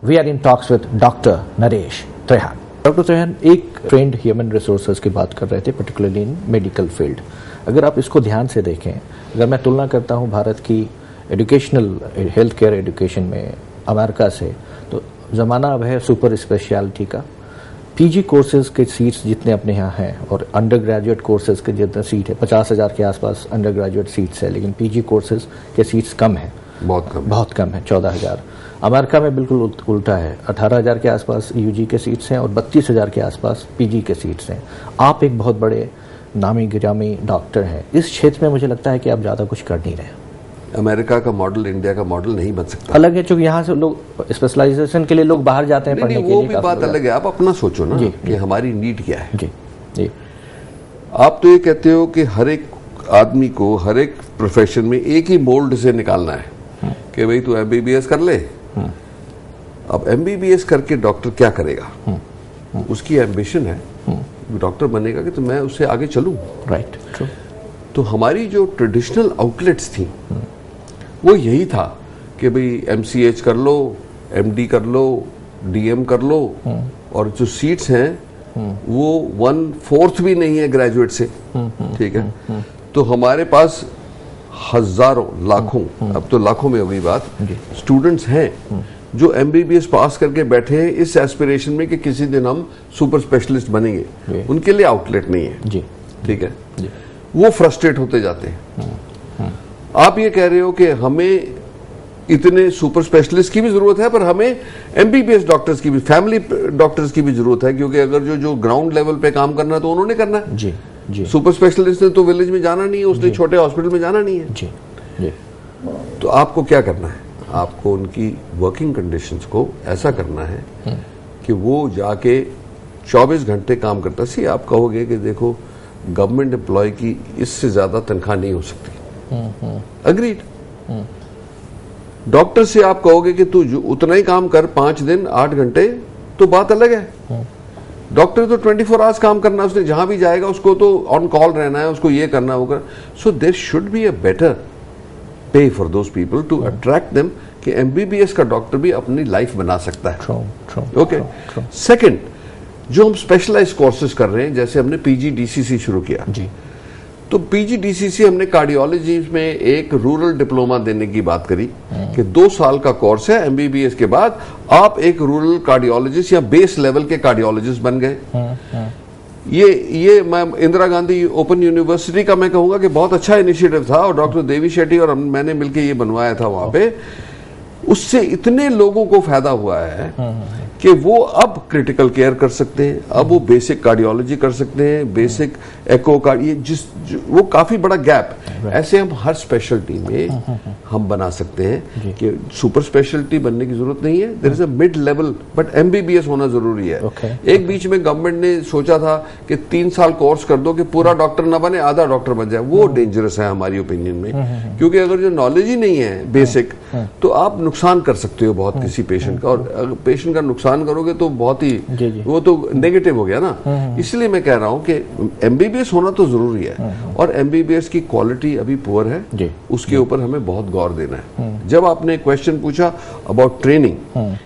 We are in talks with Dr. Naresh Trehan. Doctor Trehan, एक trend human resources की बात कर रहे थे, पर्टिकुलरली इन मेडिकल फील्ड। अगर आप इसको ध्यान से देखें, अगर मैं तुलना करता हूं भारत की एजुकेशनल हेल्थ केयर एजुकेशन में अमेरिका से, तो ज़माना अब है सुपर स्पेशलिटी का। पीजी कोर्सेज के सीट्स जितने अपने यहाँ हैं और अंडर ग्रेजुएट कोर्सेज के जितने सीट है, 50,000 के आसपास अंडर ग्रेजुएट सीट्स है, लेकिन पीजी कोर्सेज के सीट्स कम है, बहुत कम है, 14,000। अमेरिका में बिल्कुल उल्टा है, 18,000 के आसपास यूजी के सीट्स हैं और 32,000 के आसपास पीजी के सीट्स हैं। आप एक बहुत बड़े नामी गिरामी डॉक्टर हैं, इस क्षेत्र में मुझे लगता है कि आप ज़्यादा कुछ कर नहीं रहे। अमेरिका का मॉडल इंडिया का मॉडल नहीं बन सकता। अलग है, क्योंकि यहाँ से लोग स्पेशलाइजेशन के लिए लोग बाहर जाते हैं पढ़ने के लिए। वो भी बात अलग है, आप अपना सोचो ना कि हमारी नीड क्या है। जी जी। आप तो ये कहते हो कि हर एक आदमी को हर एक प्रोफेशन में एक ही मोल्ड से निकालना है कि भाई तू एमबीबीएस कर ले। अब एमबीबीएस करके डॉक्टर क्या करेगा? उसकी एम्बिशन है डॉक्टर बनेगा कि तो मैं उससे आगे चलूं। Right, true. तो हमारी जो ट्रेडिशनल आउटलेट्स थी वो यही था कि भाई एमसीएच कर लो, एमडी कर लो, डीएम कर लो, और जो सीट्स हैं वो 1/4 भी नहीं है ग्रेजुएट से। ठीक है, तो हमारे पास हजारों लाखों, अब तो लाखों में हो गई बात, स्टूडेंट्स हैं जो एमबीबीएस पास करके बैठे हैं इस एस्पिरेशन में कि किसी दिन हम सुपर स्पेशलिस्ट बनेंगे। उनके लिए आउटलेट नहीं है जी। ठीक है जी। वो फ्रस्ट्रेट होते जाते हैं। आप ये कह रहे हो कि हमें इतने सुपर स्पेशलिस्ट की भी जरूरत है, पर हमें एमबीबीएस डॉक्टर्स की भी, फैमिली डॉक्टर्स की भी जरूरत है, क्योंकि अगर जो ग्राउंड लेवल पे काम करना है तो उन्होंने करना है। जी जी। सुपर स्पेशलिस्ट ने तो विलेज में जाना नहीं है, उसने छोटे हॉस्पिटल में जाना नहीं है। जी जी। तो आपको क्या करना है? आपको उनकी वर्किंग कंडीशंस को ऐसा करना है कि वो जाके 24 घंटे काम करता। सी आप कहोगे कि देखो गवर्नमेंट एम्प्लॉय की इससे ज्यादा तनख्वाह नहीं हो सकती, अग्रीड। डॉक्टर से आप कहोगे कि तू उतना ही काम कर, 5 दिन 8 घंटे, तो बात अलग है। डॉक्टर तो 24 आवर्स काम करना, उसने जहां भी जाएगा उसको तो ऑन कॉल रहना है, उसको ये करना होगा। So there should be a better pay for those people to attract them कि एमबीबीएस का डॉक्टर भी अपनी लाइफ बना सकता है। ओके। सेकंड, जो हम स्पेशलाइज्ड कोर्सेज कर रहे हैं, जैसे हमने पीजीडीसीसी शुरू किया जी, तो पीजीडीसीसी हमने कार्डियोलॉजी में एक रूरल डिप्लोमा देने की बात करी कि 2 साल का कोर्स है, एमबीबीएस के बाद आप एक रूरल कार्डियोलॉजिस्ट या बेस लेवल के कार्डियोलॉजिस्ट बन गए। ये मैं इंदिरा गांधी ओपन यूनिवर्सिटी का मैं कहूंगा कि बहुत अच्छा इनिशिएटिव था, और डॉक्टर देवी शेट्टी और मैंने मिलकर ये बनवाया था वहां पे। उससे इतने लोगों को फायदा हुआ है कि वो अब क्रिटिकल केयर कर सकते हैं, अब वो बेसिक कार्डियोलॉजी कर सकते हैं, बेसिक एको वो काफी बड़ा गैप। ऐसे हम हर स्पेशलिटी में हम बना सकते हैं कि सुपर स्पेशलिटी बनने की जरूरत नहीं है, there is a mid level, but MBBS होना जरूरी है। एक बीच में गवर्नमेंट ने सोचा था कि 3 साल कोर्स कर दो कि पूरा डॉक्टर ना बने, आधा डॉक्टर बन जाए। वो डेंजरस है हमारी ओपिनियन में, क्योंकि अगर जो नॉलेज ही नहीं है बेसिक, तो आप नुकसान कर सकते हो बहुत किसी पेशेंट का, और अगर पेशेंट का नुकसान करोगे तो बहुत ही वो तो नेगेटिव हो गया ना। इसलिए मैं कह रहा हूं कि एमबीबीएस होना तो जरूरी है, और एमबीबीएस की क्वालिटी अभी पुअर है, उसके ऊपर हमें बहुत गौर देना है। जब आपने क्वेश्चन पूछा अबाउट ट्रेनिंग,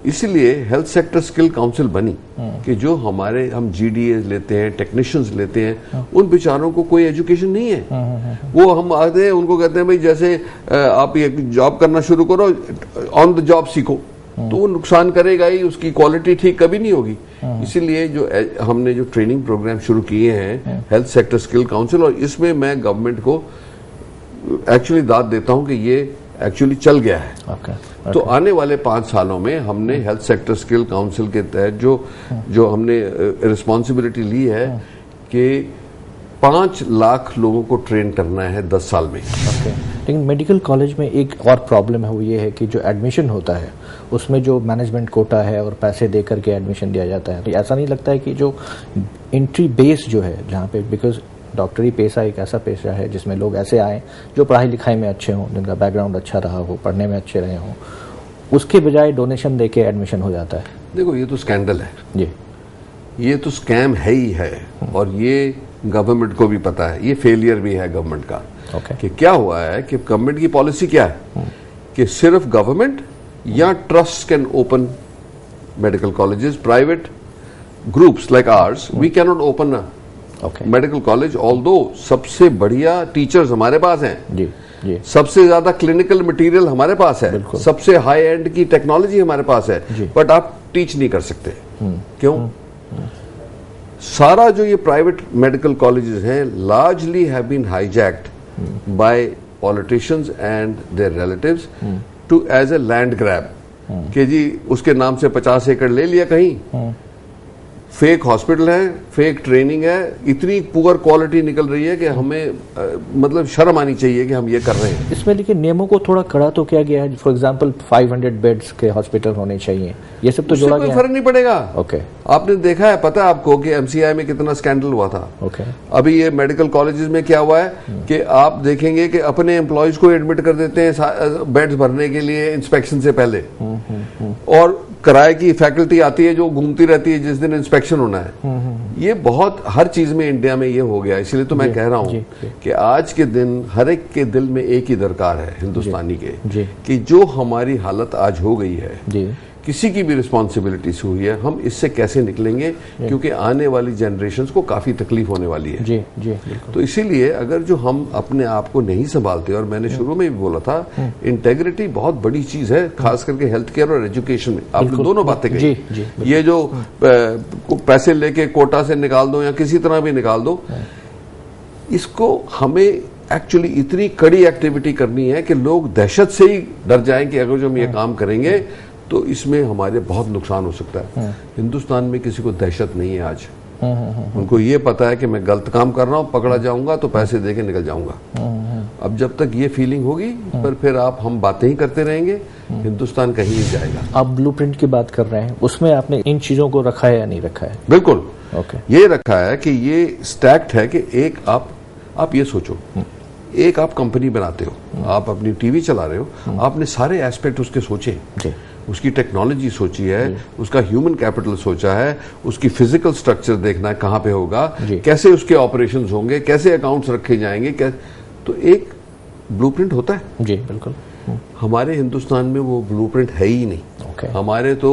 इसलिए हेल्थ सेक्टर स्किल काउंसिल बनी कि जो हम जीडीए लेते हैं, टेक्नीशियंस लेते हैं, उन बेचारों को कोई एजुकेशन नहीं है। वो हम आते हैं, उनको कहते हैं भाई जैसे आप ये जॉब करना शुरू करो, ऑन द जॉब सीखो, तो वो नुकसान करेगा ही, उसकी क्वालिटी ठीक कभी नहीं होगी। इसीलिए जो हमने जो ट्रेनिंग प्रोग्राम शुरू किए हैं हेल्थ सेक्टर स्किल काउंसिल, और इसमें मैं गवर्नमेंट को एक्चुअली दाद देता हूं कि ये एक्चुअली चल गया है। तो आने वाले 5 सालों में हमने हेल्थ सेक्टर स्किल काउंसिल के तहत जो हमने रिस्पॉन्सिबिलिटी ली है कि 5 लाख लोगों को ट्रेन करना है 10 साल में। लेकिन मेडिकल कॉलेज में एक और प्रॉब्लम है, वो ये है कि जो एडमिशन होता है उसमें जो मैनेजमेंट कोटा है और पैसे दे करके एडमिशन दिया जाता है। तो ऐसा नहीं लगता है कि जो एंट्री बेस जो है, जहाँ पे, बिकॉज डॉक्टरी पेशा एक ऐसा पेशा है जिसमें लोग ऐसे आए जो पढ़ाई लिखाई में अच्छे हों, जिनका बैकग्राउंड अच्छा रहा हो, पढ़ने में अच्छे रहे हों, उसके बजाय डोनेशन दे के एडमिशन हो जाता है। देखो ये तो स्कैंडल है जी, ये तो स्कैम है ही है, और ये गवर्नमेंट को भी पता है, ये फेलियर भी है गवर्नमेंट का। कि क्या हुआ है कि गवर्नमेंट की पॉलिसी क्या है कि सिर्फ गवर्नमेंट या trust can open medical colleges. Private groups like ours we can not open a medical college, although सबसे बढ़िया टीचर्स हमारे पास हैं जी. सबसे ज्यादा क्लिनिकल मटेरियल हमारे पास है, सबसे हाई एंड की टेक्नोलॉजी हमारे पास है, बट आप टीच नहीं कर सकते. क्यों? सारा जो ये प्राइवेट मेडिकल कॉलेजेस हैं largely have been hijacked by politicians and their relatives to as a land grab कि जी उसके नाम से 50 एकड़ ले लिया कहीं. फेक हॉस्पिटल है, फेक ट्रेनिंग है, इतनी पुअर क्वालिटी निकल रही है कि हमें मतलब शर्म आनी चाहिए कि हम ये कर रहे हैं. इसमें लेकिन नियमों को थोड़ा कड़ा तो किया गया है. फॉर एग्जांपल 500 बेड्स के हॉस्पिटल होने चाहिए, ये सब तो जोड़ा गया है. कोई फर्क नहीं पड़ेगा. ओके. आपने देखा है, पता है आपको कि एमसीआई में कितना स्कैंडल हुआ था. ओके. अभी ये मेडिकल कॉलेजेस में क्या हुआ है कि आप देखेंगे कि अपने एम्प्लॉयज को एडमिट कर देते हैं बेड्स भरने के लिए इंस्पेक्शन से पहले, और किराए की फैकल्टी आती है जो घूमती रहती है जिस दिन इंस्पेक्शन होना है. ये बहुत हर चीज में इंडिया में ये हो गया. इसलिए तो मैं कह रहा हूं कि आज के दिन हर एक के दिल में एक ही दरकार है हिंदुस्तानी के, कि जो हमारी हालत आज हो गई है किसी की भी रिस्पॉन्सिबिलिटी से हुई है, हम इससे कैसे निकलेंगे, क्योंकि आने वाली जनरेशंस को काफी तकलीफ होने वाली है. जी. तो इसीलिए अगर जो हम अपने आप को नहीं संभालते, और मैंने शुरू में भी बोला था इंटेग्रिटी बहुत बड़ी चीज है, खास करके हेल्थ केयर और एजुकेशन में. आपने दोनों बातें कही. ये जो पैसे लेके कोटा से निकाल दो या किसी तरह भी निकाल दो, इसको हमें एक्चुअली इतनी कड़ी एक्टिविटी करनी है कि लोग दहशत से ही डर जाएं कि अगर जो हम ये काम करेंगे तो इसमें हमारे बहुत नुकसान हो सकता है. हिंदुस्तान में किसी को दहशत नहीं है आज. उनको ये पता है कि मैं गलत काम कर रहा हूं, पकड़ा जाऊंगा तो पैसे देके निकल जाऊंगा. अब जब तक ये फीलिंग होगी पर फिर हम बातें ही करते रहेंगे, हिंदुस्तान कहीं नहीं जाएगा. आप ब्लूप्रिंट की बात कर रहे हैं, उसमें आपने इन चीजों को रखा है या नहीं रखा है? बिल्कुल. ओके. ये रखा है कि ये स्टैक्ड है कि एक आप ये सोचो, एक आप कंपनी बनाते हो, आप अपनी टीवी चला रहे हो, आपने सारे एस्पेक्ट उसके सोचे, उसकी टेक्नोलॉजी सोची है, उसका ह्यूमन कैपिटल सोचा है, उसकी फिजिकल स्ट्रक्चर देखना है कहां पे होगा, कैसे उसके ऑपरेशंस होंगे, कैसे अकाउंट्स रखे जाएंगे, तो एक ब्लूप्रिंट होता है. जी बिल्कुल. हमारे हिंदुस्तान में वो ब्लूप्रिंट है ही नहीं. Okay. हमारे तो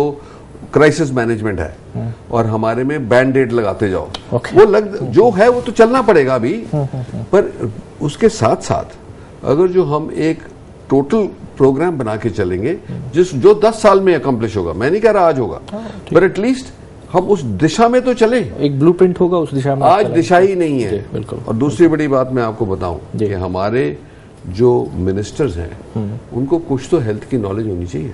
क्राइसिस मैनेजमेंट है और हमारे में बैंड एड लगाते जाओ. Okay. वो जो है वो तो चलना पड़ेगा अभी, पर उसके साथ साथ अगर जो हम एक टोटल प्रोग्राम बना के चलेंगे जो 10 साल में अकम्प्लिश होगा, मैं नहीं कह रहा आज होगा, पर एटलीस्ट हम उस दिशा में तो चले. एक ब्लूप्रिंट होगा उस दिशा में. आज दिशा ही नहीं है. बिल्कुल. और दूसरी बड़ी बात मैं आपको बताऊं कि हमारे जो मिनिस्टर्स हैं उनको कुछ तो हेल्थ की नॉलेज होनी चाहिए.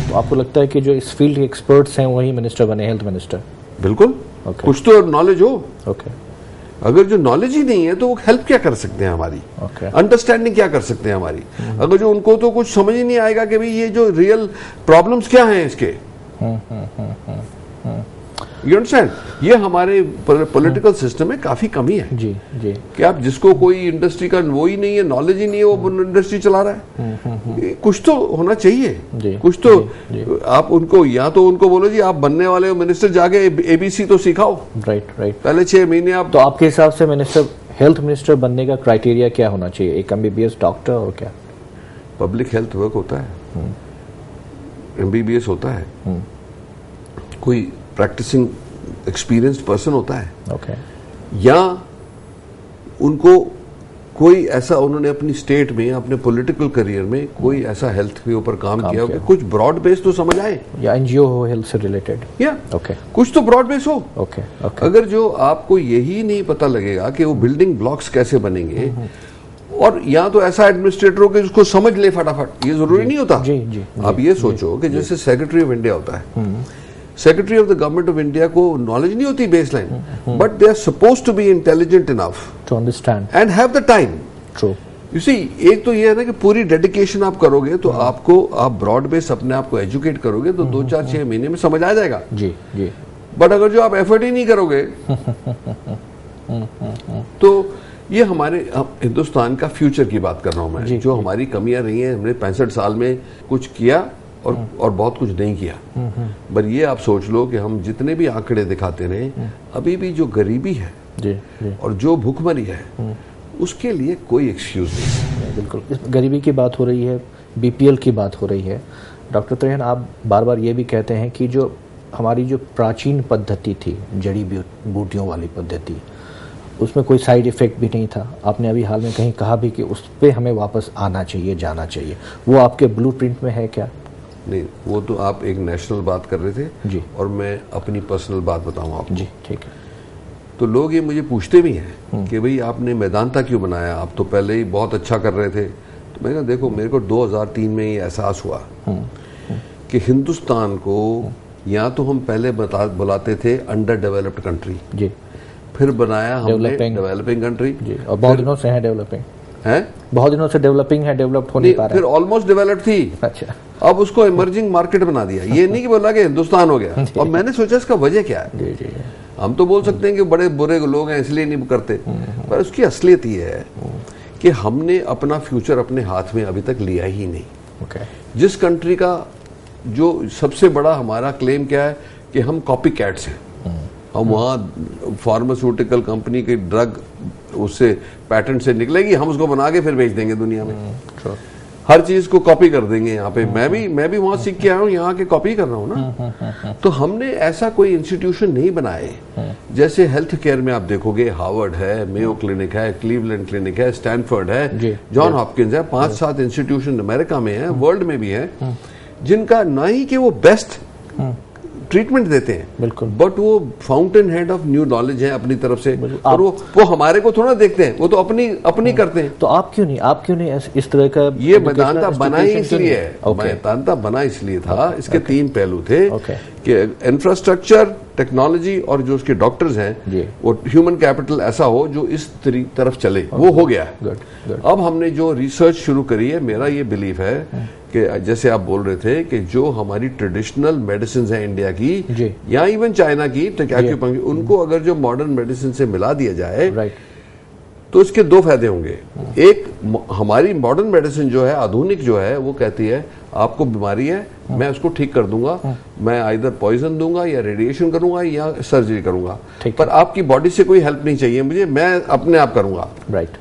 तो आपको लगता है कि जो इस फील्ड के एक्सपर्ट्स हैं वही मिनिस्टर बने, हेल्थ मिनिस्टर? बिल्कुल. कुछ तो नॉलेज हो. अगर जो नॉलेज ही नहीं है तो वो हेल्प क्या कर सकते हैं हमारी, अंडरस्टैंडिंग क्या कर सकते हैं हमारी. अगर जो उनको तो कुछ समझ ही नहीं आएगा कि भाई ये जो रियल प्रॉब्लम्स क्या हैं इसके. यू अंडरस्टैंड, ये हमारे पॉलिटिकल सिस्टम में काफी कमी है. जी जी. कि आप जिसको कोई इंडस्ट्री का वो ही नहीं है, नॉलेज ही नहीं है, वो इंडस्ट्री चला रहा है. कुछ तो होना चाहिए. कुछ तो आप उनको, या तो उनको बोलो जी आप बनने वाले हो मिनिस्टर, जाके एबीसी तो सिखाओ. राइट. पहले 6 महीने आप. तो आपके हिसाब से मिनिस्टर, हेल्थ मिनिस्टर बनने का क्राइटेरिया क्या होना चाहिए? एक एमबीबीएस डॉक्टर और क्या? पब्लिक हेल्थ वर्क होता है, एमबीबीएस होता है, कोई प्रैक्टिसिंग एक्सपीरियंस्ड पर्सन होता है, या उनको कोई ऐसा, उन्होंने अपनी स्टेट में अपने पॉलिटिकल करियर में कोई ऐसा हेल्थ के ऊपर काम किया हो कि कुछ ब्रॉड बेस तो समझ आए, या एनजीओ हो हेल्थ से रिलेटेड, या कुछ तो ब्रॉड बेस हो. अगर जो आपको यही नहीं पता लगेगा कि वो बिल्डिंग ब्लॉक्स कैसे बनेंगे, और या तो ऐसा एडमिनिस्ट्रेटर हो कि उसको समझ ले फटाफट, ये जरूरी नहीं होता. आप ये सोचो कि जैसे सेक्रेटरी ऑफ इंडिया होता है, secretary of the government of India को नॉलेज नहीं होती baseline, but they are suppose to be intelligent enough to understand and have the time. True. You see, एक तो ये है ना कि पूरी डेडिकेशन आप करोगे तो आप ब्रॉड बेस अपने आप को एजुकेट करोगे तो 2-4-6 महीने में समझ आ जाएगा. जी. बट अगर जो आप एफर्ट ही नहीं करोगे तो ये हमारे हिंदुस्तान का फ्यूचर की बात कर रहा हूं मैं, जो हमारी कमियां रही हैं. हमने 65 साल में कुछ किया और बहुत कुछ नहीं किया. पर ये आप सोच लो कि हम जितने भी आंकड़े दिखाते रहे, अभी भी जो गरीबी है और जो भूखमरी है, उसके लिए कोई एक्सक्यूज नहीं. बिल्कुल. गरीबी की बात हो रही है, बीपीएल की बात हो रही है. डॉक्टर त्रेहन, आप बार बार ये भी कहते हैं कि जो हमारी जो प्राचीन पद्धति थी, जड़ी बूटियों वाली पद्धति, उसमें कोई साइड इफेक्ट भी नहीं था। आपने अभी हाल में कहीं कहा भी कि उस पर हमें वापस आना चाहिए, जाना चाहिए। वो आपके ब्लूप्रिंट में है क्या? नहीं, वो तो आप एक नेशनल बात कर रहे थे जी, और मैं अपनी पर्सनल बात बताऊं आपको। जी, ठीक है। तो लोग ये मुझे पूछते भी हैं कि भाई आपने मैदानता क्यों बनाया, आप तो पहले ही बहुत अच्छा कर रहे थे। तो मैंने कहा देखो, मेरे को 2003 में ये एहसास हुआ कि हिंदुस्तान को या तो हम पहले बुलाते थे अंडर डेवलप्ड कंट्री जी, फिर बनाया हमने डेवलपिंग कंट्री जी, और बहुत दिनों से है डेवलपिंग, है बहुत दिनों से डेवलपिंग है, डेवलप्ड हो नहीं पा रहा है। फिर ऑलमोस्ट डेवलप्ड थी, अच्छा, अब उसको इमर्जिंग मार्केट बना दिया। ये नहीं कि बोला कि हिंदुस्तान हो गया। और मैंने सोचा इसका वजह क्या है। जी जी, हम तो बोल सकते हैं कि बड़े बुरे लोग हैं इसलिए नहीं करते, पर उसकी असलियत ये है कि हमने अपना फ्यूचर अपने हाथ में अभी तक लिया ही नहीं। ओके, जिस कंट्री का जो सबसे बड़ा हमारा क्लेम क्या है कि हम कॉपी कैट्स हैं। हम वहाँ फार्मास्यूटिकल कंपनी की ड्रग उससे पैटेंट से निकलेगी, हम उसको बना के फिर बेच देंगे दुनिया में। हर चीज को कॉपी कर देंगे यहाँ पे। मैं भी वहां सीख के आया हूँ, यहाँ के कॉपी कर रहा हूँ ना। तो हमने ऐसा कोई इंस्टीट्यूशन नहीं बनाए। जैसे हेल्थ केयर में आप देखोगे, हार्वर्ड है, मेयो क्लिनिक है, क्लीवलैंड क्लिनिक है, स्टैनफोर्ड है, जॉन हॉपकिंस है, 5-7 इंस्टीट्यूशन अमेरिका में है, वर्ल्ड में भी है, जिनका ना ही कि वो बेस्ट ट्रीटमेंट देते हैं, बिल्कुल, बट वो fountain head of new knowledge है अपनी तरफ से। और वो हमारे को थोड़ा देखते हैं, वो तो अपनी करते हैं। तो आप क्यों नहीं इस तरह का? ये मैदानता बना ही इसलिए है, मैदानता बना इसलिए था, इसके 3 पहलू थे कि इंफ्रास्ट्रक्चर, टेक्नोलॉजी और जो उसके डॉक्टर्स हैं, वो ह्यूमन कैपिटल ऐसा हो जो इस तरफ चले। वो हो गया है। अब हमने जो रिसर्च शुरू करी है, मेरा ये बिलीफ है कि जैसे आप बोल रहे थे कि जो हमारी ट्रेडिशनल मेडिसिन है इंडिया की या इवन चाइना की, एक्यूपंक्चर, उनको अगर जो मॉडर्न मेडिसिन से मिला दिया जाए तो इसके 2 फायदे होंगे। एक, हमारी मॉडर्न मेडिसिन जो है, आधुनिक जो है, वो कहती है आपको बीमारी है, मैं उसको ठीक कर दूंगा, मैं आइदर पॉइजन दूंगा या रेडिएशन करूंगा या सर्जरी करूंगा, पर आपकी बॉडी से कोई हेल्प नहीं चाहिए मुझे, मैं अपने आप करूंगा। राइट।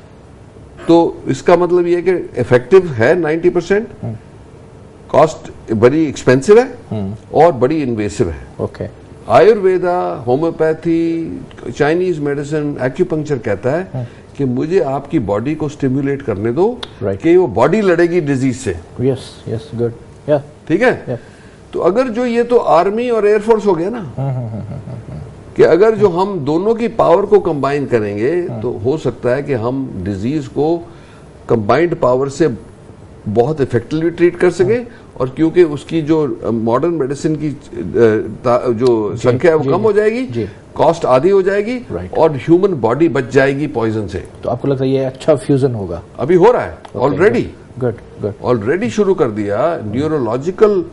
तो इसका मतलब ये है कि इफेक्टिव है 90%, कॉस्ट बड़ी एक्सपेंसिव है और बड़ी इन्वेसिव है। Okay. Ayurveda, homeopathy, Chinese medicine, acupuncture कहता है कि मुझे आपकी बॉडी को स्टिमुलेट करने दो, कि वो बॉडी लड़ेगी डिजीज से। यस यस, गुड, या ठीक है। तो अगर जो ये तो आर्मी और एयरफोर्स हो गया ना, कि अगर जो हम दोनों की पावर को कंबाइन करेंगे तो हो सकता है कि हम डिजीज को कंबाइंड पावर से बहुत इफेक्टिवली ट्रीट कर सके। और क्योंकि उसकी जो मॉडर्न मेडिसिन की जो संख्या है वो कम हो जाएगी, कॉस्ट आधी हो जाएगी, और ह्यूमन बॉडी बच जाएगी पॉइजन से। तो आपको लगता है ये अच्छा फ्यूजन होगा? अभी हो रहा है ऑलरेडी। गुड। ऑलरेडी शुरू कर दिया। न्यूरोलॉजिकल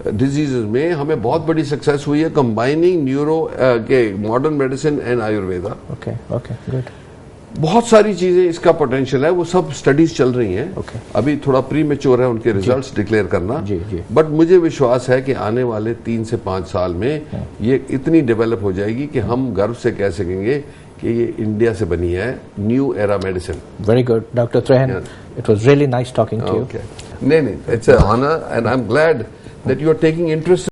डिजीजेज में हमें बहुत बड़ी सक्सेस हुई है, कंबाइनिंग न्यूरो के modern medicine and Ayurveda. Okay, good. बहुत सारी चीजें इसका पोटेंशियल है, वो सब स्टडीज चल रही हैं। अभी थोड़ा प्री मैच्योर है उनके रिजल्ट्स डिक्लेयर करना, बट मुझे विश्वास है कि आने वाले 3 से 5 साल में ये इतनी डेवलप हो जाएगी कि हम गर्व से कह सकेंगे कि ये इंडिया से बनी है new era medicine. Very good doctor Trehan, it was really nice talking to you. नहीं, it's an honour and I am glad that you are taking interest